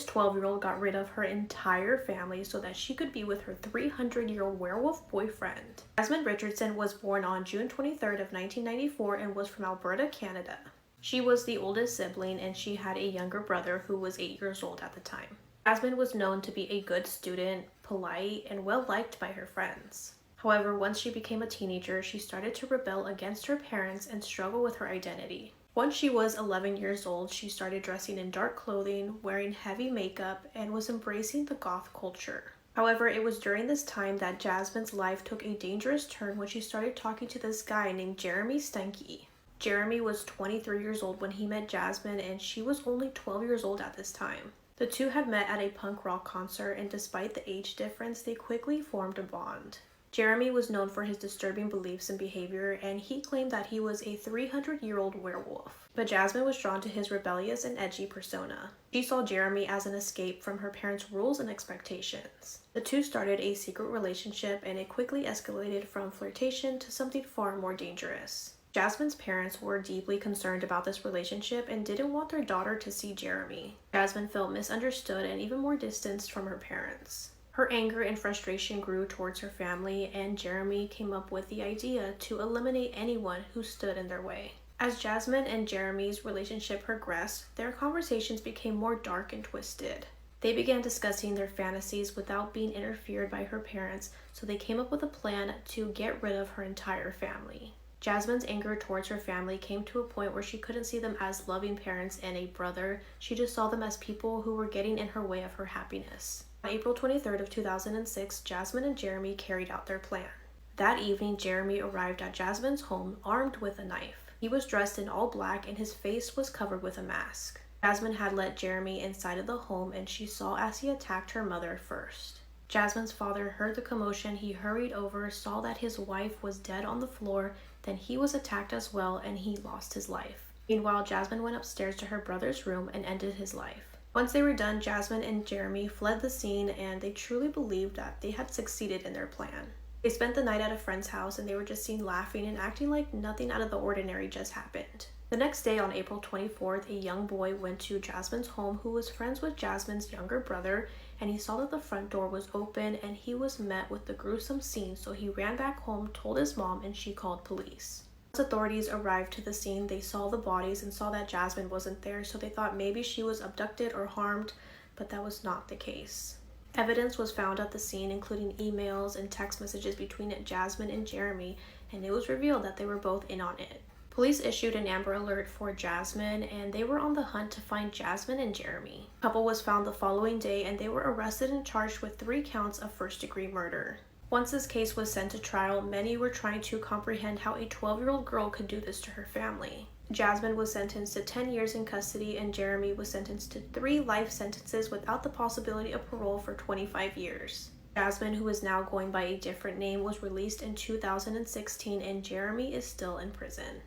This 12-year-old got rid of her entire family so that she could be with her 300-year-old werewolf boyfriend. Jasmine Richardson was born on June 23rd of 1994 and was from Alberta, Canada. She was the oldest sibling and she had a younger brother who was 8 years old at the time. Jasmine was known to be a good student, polite, and well-liked by her friends. However, once she became a teenager, she started to rebel against her parents and struggle with her identity. Once she was 11 years old, she started dressing in dark clothing, wearing heavy makeup, and was embracing the goth culture. However, it was during this time that Jasmine's life took a dangerous turn when she started talking to this guy named Jeremy Stenke. Jeremy was 23 years old when he met Jasmine, and she was only 12 years old at this time. The two had met at a punk rock concert, and despite the age difference, they quickly formed a bond. Jeremy was known for his disturbing beliefs and behavior, and he claimed that he was a 300-year-old werewolf. But Jasmine was drawn to his rebellious and edgy persona. She saw Jeremy as an escape from her parents' rules and expectations. The two started a secret relationship, and it quickly escalated from flirtation to something far more dangerous. Jasmine's parents were deeply concerned about this relationship and didn't want their daughter to see Jeremy. Jasmine felt misunderstood and even more distanced from her parents. Her anger and frustration grew towards her family, and Jeremy came up with the idea to eliminate anyone who stood in their way. As Jasmine and Jeremy's relationship progressed, their conversations became more dark and twisted. They began discussing their fantasies without being interfered by her parents, so they came up with a plan to get rid of her entire family. Jasmine's anger towards her family came to a point where she couldn't see them as loving parents and a brother. She just saw them as people who were getting in her way of her happiness. On April 23rd of 2006, Jasmine and Jeremy carried out their plan. That evening, Jeremy arrived at Jasmine's home armed with a knife. He was dressed in all black and his face was covered with a mask. Jasmine had let Jeremy inside of the home and she saw as he attacked her mother first. Jasmine's father heard the commotion. He hurried over, saw that his wife was dead on the floor, then he was attacked as well and he lost his life. Meanwhile, Jasmine went upstairs to her brother's room and ended his life. Once they were done, Jasmine and Jeremy fled the scene and they truly believed that they had succeeded in their plan. They spent the night at a friend's house and they were just seen laughing and acting like nothing out of the ordinary just happened. The next day, on April 24th, a young boy went to Jasmine's home who was friends with Jasmine's younger brother, and he saw that the front door was open and he was met with the gruesome scene, so he ran back home, told his mom, and she called police. Once authorities arrived to the scene, they saw the bodies and saw that Jasmine wasn't there, so they thought maybe she was abducted or harmed, but that was not the case. Evidence was found at the scene, including emails and text messages between Jasmine and Jeremy, and it was revealed that they were both in on it. Police issued an Amber Alert for Jasmine, and they were on the hunt to find Jasmine and Jeremy. The couple was found the following day, and they were arrested and charged with 3 counts of first-degree murder. Once this case was sent to trial, many were trying to comprehend how a 12-year-old girl could do this to her family. Jasmine was sentenced to 10 years in custody and Jeremy was sentenced to 3 life sentences without the possibility of parole for 25 years. Jasmine, who is now going by a different name, was released in 2016 and Jeremy is still in prison.